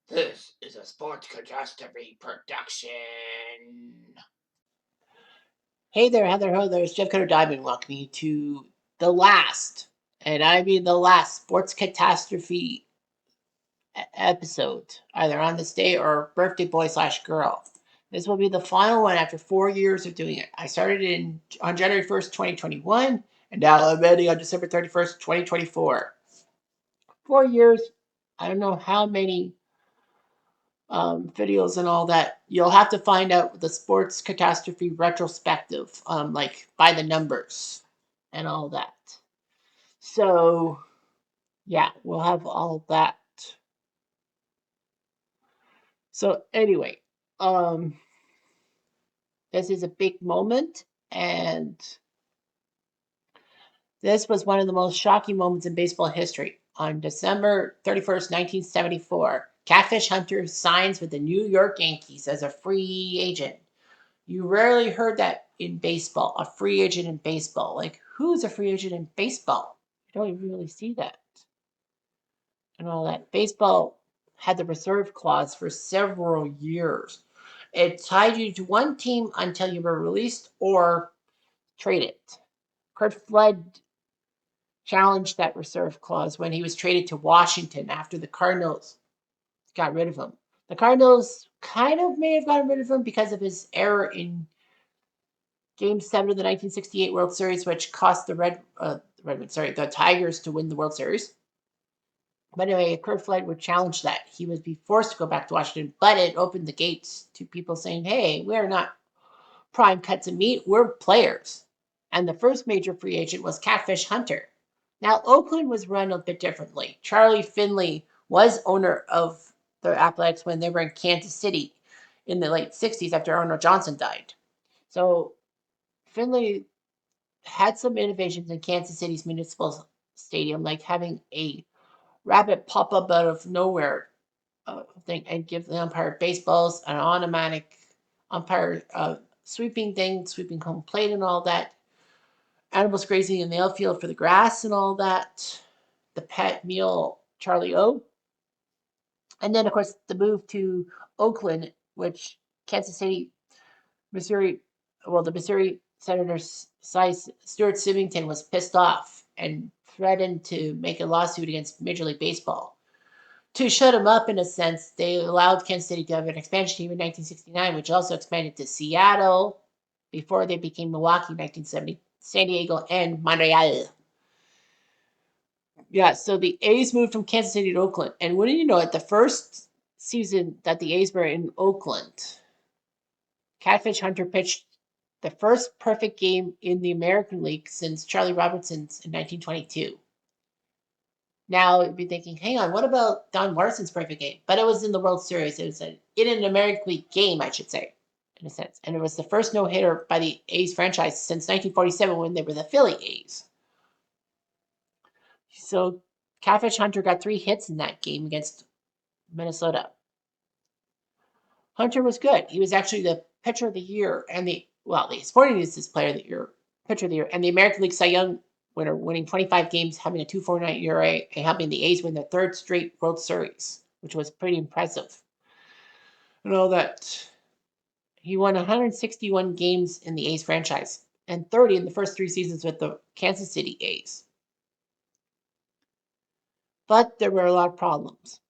This is a sports catastrophe production. Hey there, Heather Ho, there's Jeff Cutter Diamond welcoming you to the last, and I mean the last sports catastrophe episode, either on this day or birthday boy slash girl. This will be the final one after 4 years of doing it. I started on January 1st, 2021, and now I'm ending on December 31st, 2024. 4 years, I don't know how many videos and all that. You'll have to find out the sports catastrophe retrospective, like by the numbers and all that. So, yeah, we'll have all that. So, anyway, um, this is a big moment, and this was one of the most shocking moments in baseball history. On December 31st, 1974, Catfish Hunter signs with the New York Yankees as a free agent. You rarely heard that in baseball, a free agent in baseball. Like, who's a free agent in baseball? You don't even really see that and all that. Baseball had the reserve clause for several years. It tied you to one team until you were released or traded. Kurt Flood challenged that reserve clause when he was traded to Washington after the Cardinals got rid of him. The Cardinals kind of may have gotten rid of him because of his error in Game 7 of the 1968 World Series, which cost the Tigers to win the World Series. But anyway, Kurt Flood would challenge that. He would be forced to go back to Washington, but it opened the gates to people saying, hey, we're not prime cuts of meat, we're players. And the first major free agent was Catfish Hunter. Now, Oakland was run a bit differently. Charlie Finley was owner of the Athletics when they were in Kansas City in the late 60s after Arnold Johnson died. So Finley had some innovations in Kansas City's municipal stadium, like having a rabbit pop up out of nowhere thing and give the umpire baseballs, an automatic umpire sweeping thing, sweeping home plate and all that. Animals grazing in the outfield for the grass and all that. The pet meal Charlie O. And then, of course, the move to Oakland, which Kansas City, Missouri, well, the Missouri Senator Stuart Symington was pissed off and threatened to make a lawsuit against Major League Baseball. To shut him up, in a sense, they allowed Kansas City to have an expansion team in 1969, which also expanded to Seattle before they became Milwaukee in 1970, San Diego, and Montreal. Yeah, so the A's moved from Kansas City to Oakland. And wouldn't you know it, the first season that the A's were in Oakland, Catfish Hunter pitched the first perfect game in the American League since Charlie Robertson's in 1922. Now you'd be thinking, hang on, what about Don Larson's perfect game? But it was in the World Series. It was in an American League game, I should say, in a sense. And it was the first no hitter by the A's franchise since 1947 when they were the Philly A's. So Catfish Hunter got 3 hits in that game against Minnesota. Hunter was good. He was actually the pitcher of the year and the Sporting News' player of the year, pitcher of the year, and the American League Cy Young winner, winning 25 games, having a 2.49 ERA, and helping the A's win their third straight World Series, which was pretty impressive. And all that. He won 161 games in the A's franchise and 30 in the first 3 seasons with the Kansas City A's. But there were a lot of problems.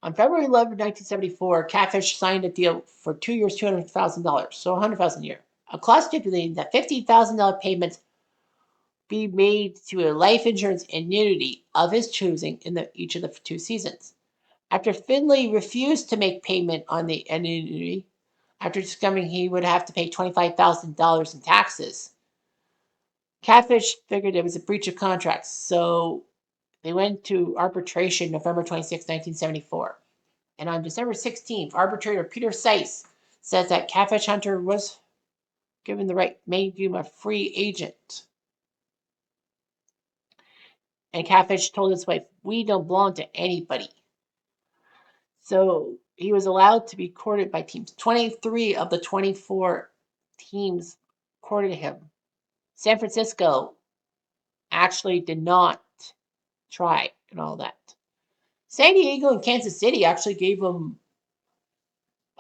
On February 11, 1974, Catfish signed a deal for 2 years, $200,000, so $100,000 a year. A clause stipulating that $50,000 payments be made to a life insurance annuity of his choosing in each of the 2 seasons. After Finley refused to make payment on the annuity, after discovering he would have to pay $25,000 in taxes, Catfish figured it was a breach of contract, so they went to arbitration November 26, 1974. And on December 16th, arbitrator Peter Seiss says that Catfish Hunter was given the right, made him a free agent. And Catfish told his wife, we don't belong to anybody. So he was allowed to be courted by teams. 23 of the 24 teams courted him. San Francisco actually did not try and all that. San Diego and Kansas City actually gave him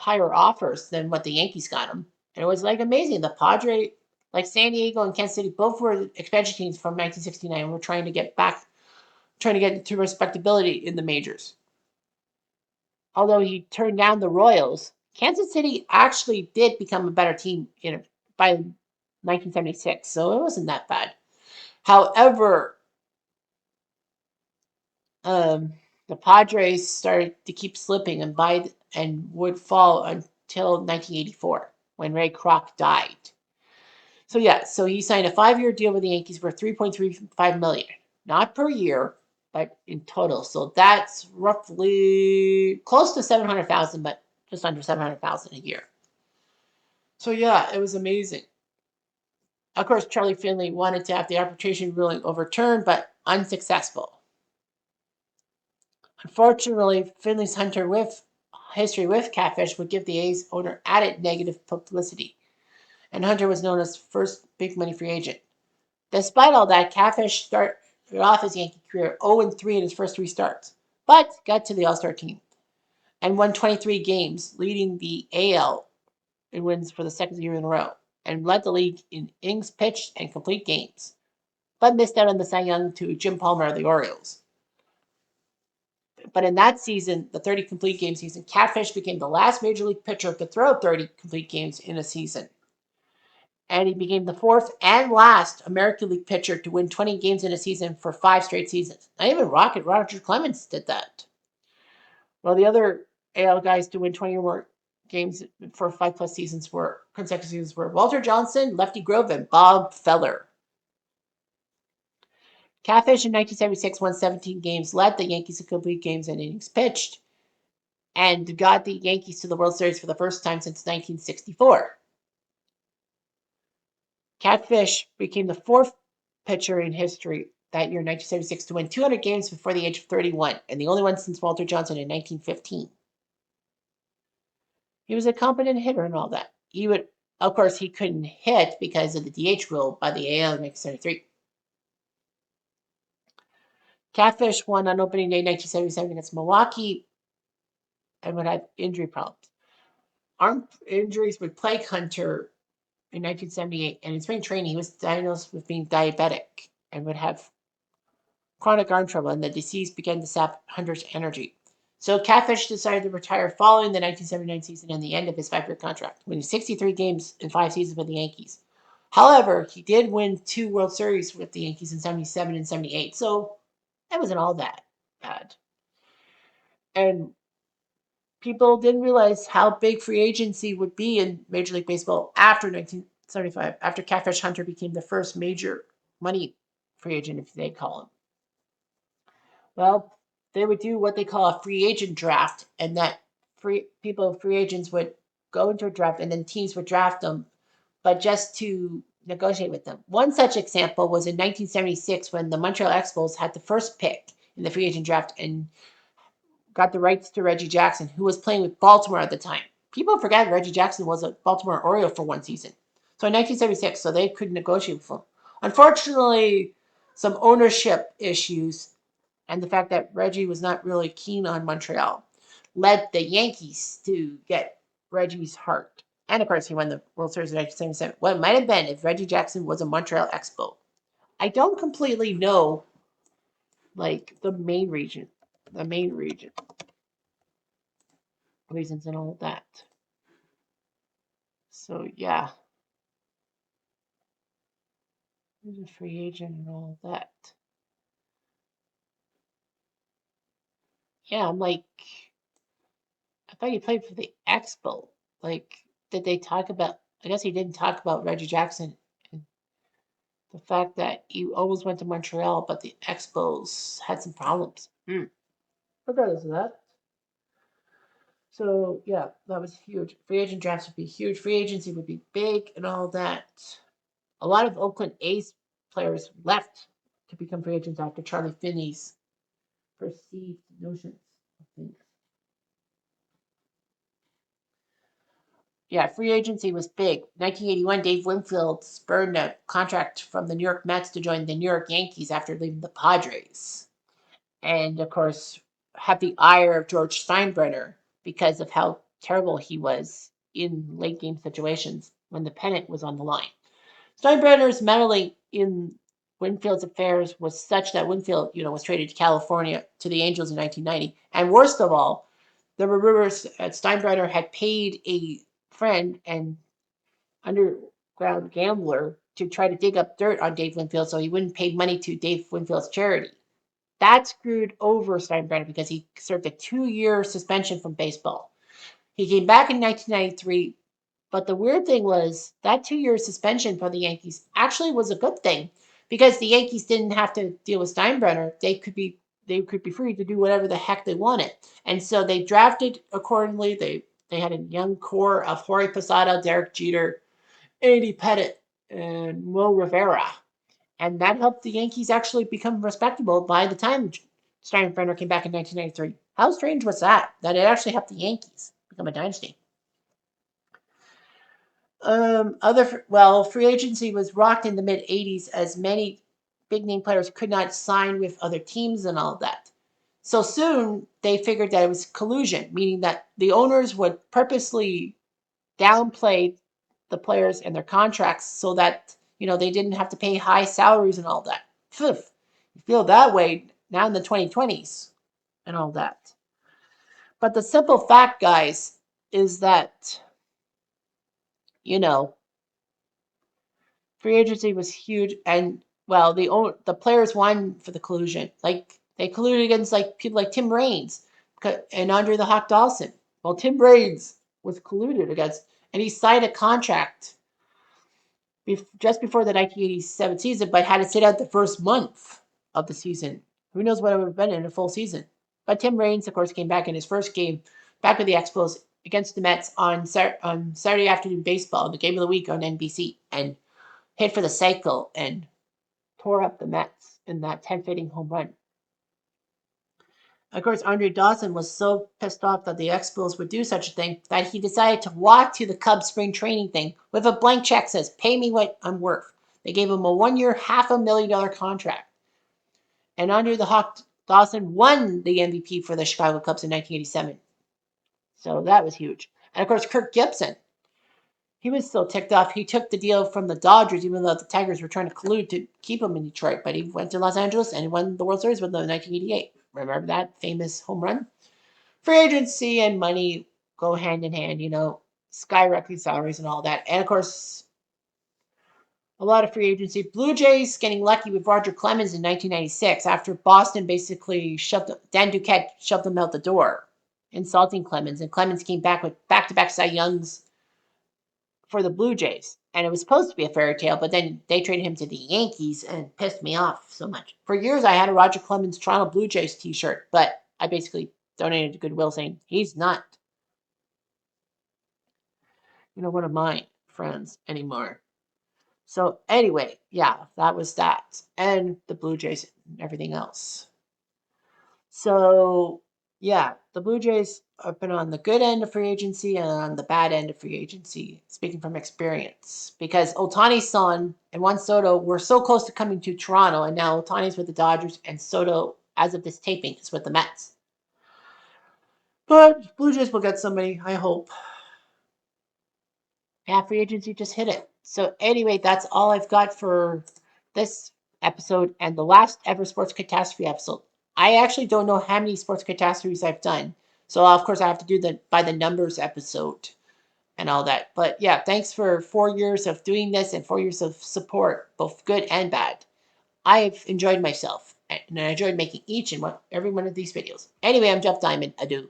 higher offers than what the Yankees got him. And it was like amazing. The Padre, like San Diego and Kansas City, both were expansion teams from 1969. Were trying to get back, trying to get to respectability in the majors. Although he turned down the Royals, Kansas City actually did become a better team by 1976, so it wasn't that bad. However, um, the Padres started to keep slipping and would fall until 1984 when Ray Kroc died. So yeah, so he signed a 5-year deal with the Yankees for 3.35 million, not per year, but in total. So that's roughly close to 700,000, but just under 700,000 a year. So yeah, it was amazing. Of course, Charlie Finley wanted to have the arbitration ruling overturned, but unsuccessful. Unfortunately, Finley's Hunter with history with Catfish would give the A's owner added negative publicity, and Hunter was known as first big money free agent. Despite all that, Catfish started off his Yankee career 0-3 in his first 3 starts, but got to the All-Star team and won 23 games, leading the AL in wins for the second year in a row, and led the league in innings pitched and complete games, but missed out on the Cy Young to Jim Palmer of the Orioles. But in that season, the 30 complete game season, Catfish became the last major league pitcher to throw 30 complete games in a season. And he became the fourth and last American League pitcher to win 20 games in a season for 5 straight seasons. Not even Roger Clemens did that. Well, the other AL guys to win 20 or more games for 5+ seasons were consecutive seasons were Walter Johnson, Lefty Grove, and Bob Feller. Catfish in 1976 won 17 games, led the Yankees in complete games and innings pitched, and got the Yankees to the World Series for the first time since 1964. Catfish became the fourth pitcher in history that year, 1976, to win 200 games before the age of 31, and the only one since Walter Johnson in 1915. He was a competent hitter and all that. Of course, he couldn't hit because of the DH rule by the AL in 1973. Catfish won on opening day 1977 against Milwaukee and would have injury problems. Arm injuries would plague Hunter in 1978, and in spring training, he was diagnosed with being diabetic and would have chronic arm trouble, and the disease began to sap Hunter's energy. So Catfish decided to retire following the 1979 season and the end of his 5-year contract, winning 63 games in 5 seasons with the Yankees. However, he did win 2 World Series with the Yankees in 77 and 78, so that wasn't all that bad. And people didn't realize how big free agency would be in Major League Baseball after 1975, after Catfish Hunter became the first major money free agent, if they call him. Well, they would do what they call a free agent draft, and that free agents would go into a draft, and then teams would draft them, but just to negotiate with them. One such example was in 1976 when the Montreal Expos had the first pick in the free agent draft and got the rights to Reggie Jackson, who was playing with Baltimore at the time. People forget Reggie Jackson was a Baltimore Oriole for one season. So in 1976, so they couldn't negotiate with him. Unfortunately, some ownership issues and the fact that Reggie was not really keen on Montreal led the Yankees to get Reggie's heart. And of course, he won the World Series in 1977. What it might have been if Reggie Jackson was a Montreal Expo. I don't completely know, like, the main region reasons and all that. So, yeah, he's a free agent and all that. Yeah, I'm like, I thought he played for the Expo. Like, did they talk about? I guess he didn't talk about Reggie Jackson and the fact that he almost went to Montreal, but the Expos had some problems. Regardless of that. So yeah, that was huge. Free agent drafts would be huge. Free agency would be big and all that. A lot of Oakland A's players left to become free agents after Charlie Finney's perceived notions of things. Yeah, free agency was big. 1981, Dave Winfield spurned a contract from the New York Mets to join the New York Yankees after leaving the Padres. And of course, had the ire of George Steinbrenner because of how terrible he was in late game situations when the pennant was on the line. Steinbrenner's meddling in Winfield's affairs was such that Winfield, was traded to California to the Angels in 1990. And worst of all, there were rumors that Steinbrenner had paid a friend and underground gambler to try to dig up dirt on Dave Winfield so he wouldn't pay money to Dave Winfield's charity. That screwed over Steinbrenner because he served a 2-year suspension from baseball. He came back in 1993, but the weird thing was that 2-year suspension for the Yankees actually was a good thing because the Yankees didn't have to deal with Steinbrenner. They could be free to do whatever the heck they wanted, and so they drafted accordingly. They had a young core of Jorge Posada, Derek Jeter, Andy Pettit, and Will Rivera, and that helped the Yankees actually become respectable by the time Steinbrenner came back in 1993. How strange was that? That it actually helped the Yankees become a dynasty. Free agency was rocked in the mid '80s as many big name players could not sign with other teams and all that. So soon they figured that it was collusion, meaning that the owners would purposely downplay the players and their contracts so that they didn't have to pay high salaries and all that. Phew, you feel that way now in the 2020s and all that. But the simple fact, guys, is that you know free agency was huge, and the players won for the collusion. Like they colluded against like people like Tim Raines and Andre the Hawk Dawson. Well, Tim Raines was colluded against, and he signed a contract just before the 1987 season, but had to sit out the first month of the season. Who knows what it would have been in a full season? But Tim Raines, of course, came back in his first game back with the Expos against the Mets on Saturday afternoon baseball, the game of the week on NBC, and hit for the cycle and tore up the Mets in that 10th inning home run. Of course, Andre Dawson was so pissed off that the Expos would do such a thing that he decided to walk to the Cubs spring training thing with a blank check says, "Pay me what I'm worth." They gave him a 1-year, $500,000 contract. And Andre the Hawk Dawson won the MVP for the Chicago Cubs in 1987. So that was huge. And of course, Kirk Gibson, he was still ticked off. He took the deal from the Dodgers, even though the Tigers were trying to collude to keep him in Detroit. But he went to Los Angeles and won the World Series with them in 1988. Remember that famous home run? Free agency and money go hand in hand, skyrocketing salaries and all that. And of course, a lot of free agency. Blue Jays getting lucky with Roger Clemens in 1996 after Boston basically Dan Duquette shoved them out the door, insulting Clemens. And Clemens came back with back-to-back Cy Youngs for the Blue Jays. And it was supposed to be a fairy tale, but then they traded him to the Yankees and pissed me off so much. For years, I had a Roger Clemens Toronto Blue Jays t-shirt, but I basically donated to Goodwill saying he's not, one of my friends anymore. So anyway, yeah, that was that. And the Blue Jays and everything else. So yeah, the Blue Jays have been on the good end of free agency and on the bad end of free agency, speaking from experience. Because Otani-san and Juan Soto were so close to coming to Toronto, and now Otani's with the Dodgers, and Soto, as of this taping, is with the Mets. But Blue Jays will get somebody, I hope. Yeah, free agency just hit it. So anyway, that's all I've got for this episode and the last ever sports catastrophe episode. I actually don't know how many sports catastrophes I've done. So of course I have to do the by the numbers episode and all that. But yeah, thanks for 4 years of doing this and 4 years of support, both good and bad. I've enjoyed myself and I enjoyed making each and every one of these videos. Anyway, I'm Jeff Diamond. Adieu.